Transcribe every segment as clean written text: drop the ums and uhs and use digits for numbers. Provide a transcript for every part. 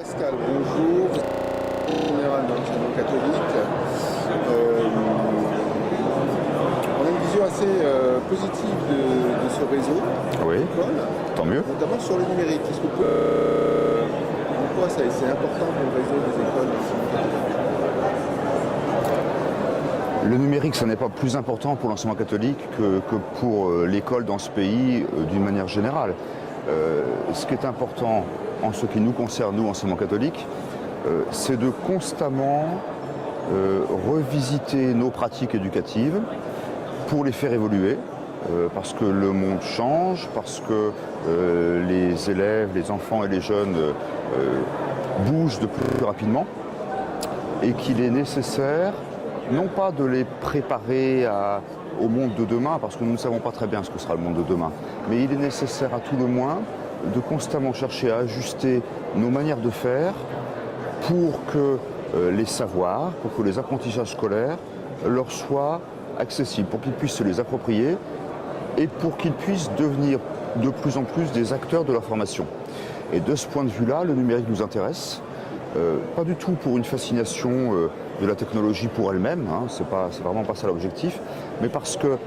Pascal, bonjour. Général dans l'enseignement catholique. On a une vision assez positive de ce réseau Oui, d'école, tant mieux. notamment sur le numérique. Est-ce que pourquoi c'est important pour le réseau des écoles d'enseignement catholique? Le numérique, ce n'est pas plus important pour l'enseignement catholique que pour l'école dans ce pays d'une manière générale. Ce qui est important en ce qui nous concerne, nous, enseignement catholique, c'est de constamment revisiter nos pratiques éducatives pour les faire évoluer, parce que le monde change, parce que les élèves, les enfants et les jeunes bougent de plus rapidement, et qu'il est nécessaire non pas de les préparer au monde de demain, parce que nous ne savons pas très bien ce que sera le monde de demain, mais il est nécessaire à tout le moins de constamment chercher à ajuster nos manières de faire pour que les savoirs, pour que les apprentissages scolaires leur soient accessibles, pour qu'ils puissent se les approprier et pour qu'ils puissent devenir de plus en plus des acteurs de leur formation. Et de ce point de vue-là, le numérique nous intéresse. Pas du tout pour une fascination de la technologie pour elle-même, hein, c'est vraiment pas ça l'objectif, mais parce que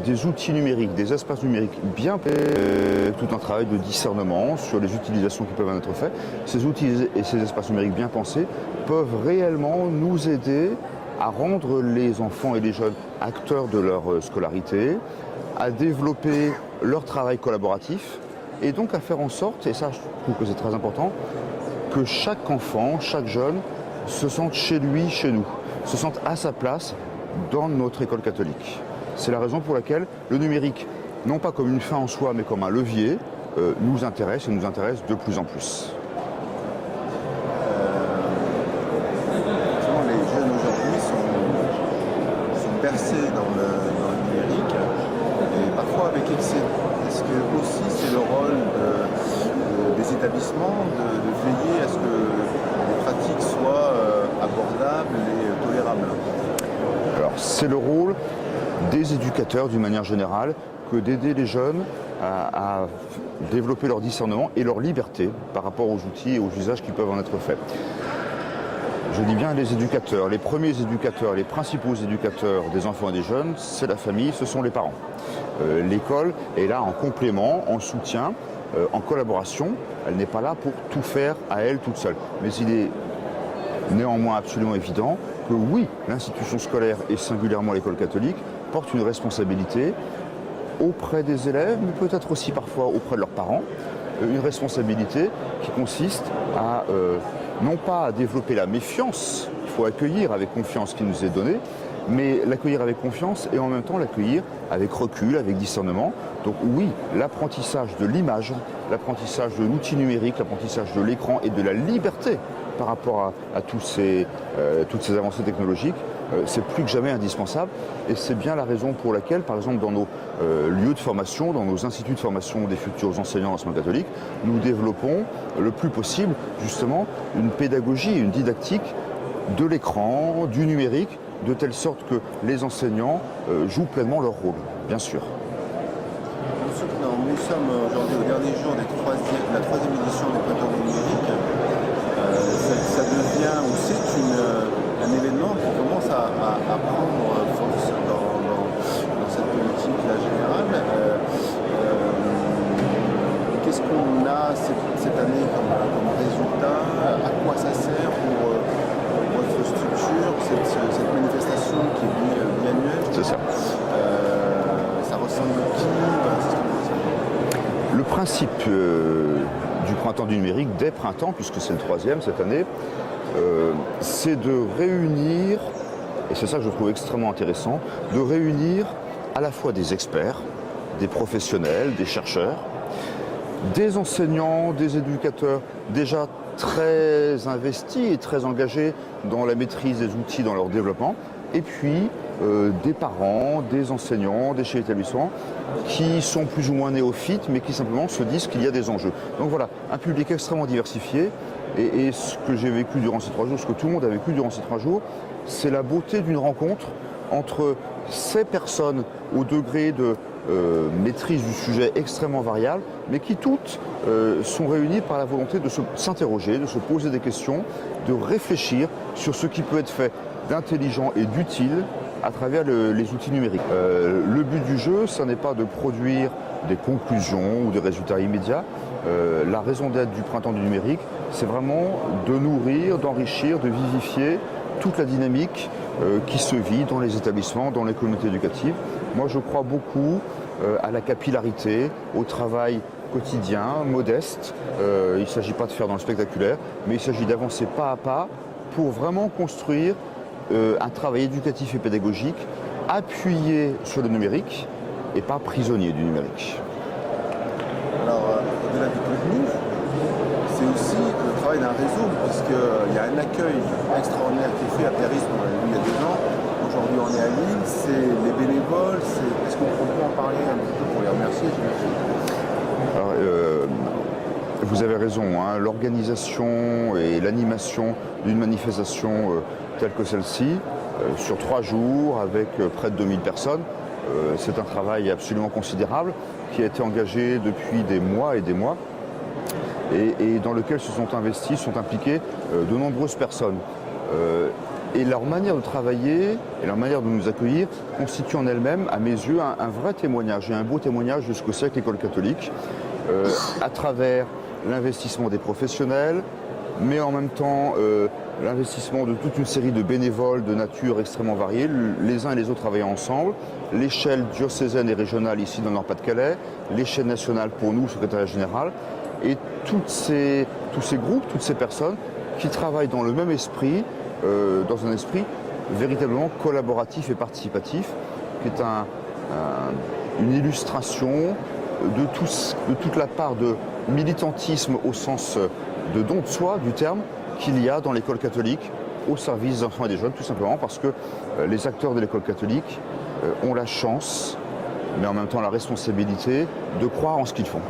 des outils numériques, des espaces numériques bien tout un travail de discernement sur les utilisations qui peuvent en être faites, ces outils et ces espaces numériques bien pensés peuvent réellement nous aider à rendre les enfants et les jeunes acteurs de leur scolarité, à développer leur travail collaboratif et donc à faire en sorte, et ça je trouve que c'est très important, que chaque enfant, chaque jeune se sente chez lui, chez nous, se sente à sa place dans notre école catholique. C'est la raison pour laquelle le numérique, non pas comme une fin en soi, mais comme un levier, nous intéresse et nous intéresse de plus en plus. Les jeunes aujourd'hui sont bercés dans le numérique et parfois avec excès. Est-ce que aussi c'est le rôle des établissements de veiller à ce que les pratiques soient abordables et tolérables? Alors c'est le rôle des éducateurs d'une manière générale que d'aider les jeunes à développer leur discernement et leur liberté par rapport aux outils et aux usages qui peuvent en être faits. Je dis bien les éducateurs, les premiers éducateurs, les principaux éducateurs des enfants et des jeunes, c'est la famille, ce sont les parents. L'école est là en complément, en soutien, en collaboration. Elle n'est pas là pour tout faire à elle toute seule. Mais il est néanmoins absolument évident que oui, l'institution scolaire et singulièrement l'école catholique porte une responsabilité auprès des élèves, mais peut-être aussi parfois auprès de leurs parents, une responsabilité qui consiste à non pas à développer la méfiance, il faut accueillir avec confiance ce qui nous est donné, mais l'accueillir avec confiance et en même temps l'accueillir avec recul, avec discernement. Donc oui, l'apprentissage de l'image, l'apprentissage de l'outil numérique, l'apprentissage de l'écran et de la liberté par rapport à toutes ces avancées technologiques, c'est plus que jamais indispensable. Et c'est bien la raison pour laquelle, par exemple, dans nos lieux de formation, dans nos instituts de formation des futurs enseignants d'enseignement catholique, nous développons le plus possible, justement, une pédagogie, une didactique de l'écran, du numérique, de telle sorte que les enseignants jouent pleinement leur rôle, bien sûr. Nous sommes aujourd'hui au dernier jour de la troisième édition des Printemps du numérique. Ça devient, ou c'est un événement qui commence à prendre force dans cette politique-là générale. Qu'est-ce qu'on a cette année comme résultat? À quoi ça sert pour votre structure, cette manifestation qui est biannuelle? C'est ça. Ça ressemble à qui? Le principe du printemps du numérique, des printemps, puisque c'est le troisième cette année, c'est de réunir, et c'est ça que je trouve extrêmement intéressant, de réunir à la fois des experts, des professionnels, des chercheurs, des enseignants, des éducateurs déjà très investis et très engagés dans la maîtrise des outils, dans leur développement, et puis des parents, des enseignants, des chefs d'établissement qui sont plus ou moins néophytes, mais qui simplement se disent qu'il y a des enjeux. Donc voilà, un public extrêmement diversifié, et ce que j'ai vécu durant ces 3 jours, ce que tout le monde a vécu durant ces 3 jours, c'est la beauté d'une rencontre entre ces personnes au degré de maîtrise du sujet extrêmement variable, mais qui toutes sont réunies par la volonté de s'interroger, de se poser des questions, de réfléchir sur ce qui peut être fait d'intelligent et d'utile à travers les outils numériques. Le but du jeu, ce n'est pas de produire des conclusions ou des résultats immédiats. La raison d'être du printemps du numérique, c'est vraiment de nourrir, d'enrichir, de vivifier toute la dynamique qui se vit dans les établissements, dans les communautés éducatives. Moi, je crois beaucoup à la capillarité, au travail quotidien, modeste. Il ne s'agit pas de faire dans le spectaculaire, mais il s'agit d'avancer pas à pas pour vraiment construire un travail éducatif et pédagogique appuyé sur le numérique et pas prisonnier du numérique. Alors, au-delà du contenu, c'est aussi le travail d'un réseau, puisqu'il y a un accueil extraordinaire qui est fait à Périsme, on l'a vu il y a 2 ans. Aujourd'hui, on est à Lille, c'est les bénévoles. Est-ce qu'on peut en parler un petit peu pour les remercier, j'imagine? Alors, vous avez raison, hein, l'organisation et l'animation d'une manifestation telle que celle-ci, sur 3 jours, avec près de 2000 personnes, c'est un travail absolument considérable qui a été engagé depuis des mois et des mois et dans lequel se sont investis, sont impliquées de nombreuses personnes. Et leur manière de travailler et leur manière de nous accueillir constitue en elle-même, à mes yeux, un vrai témoignage et un beau témoignage de ce que c'est que l'école catholique, à travers l'investissement des professionnels, mais en même temps l'investissement de toute une série de bénévoles de nature extrêmement variée, les uns et les autres travaillant ensemble, l'échelle diocésaine et régionale ici dans le Nord-Pas-de-Calais, l'échelle nationale pour nous, secrétariat général, et tous ces groupes, toutes ces personnes qui travaillent dans le même esprit, dans un esprit véritablement collaboratif et participatif, qui est une illustration de toute la part de militantisme au sens de don de soi du terme qu'il y a dans l'école catholique au service des enfants et des jeunes, tout simplement parce que les acteurs de l'école catholique ont la chance, mais en même temps la responsabilité de croire en ce qu'ils font.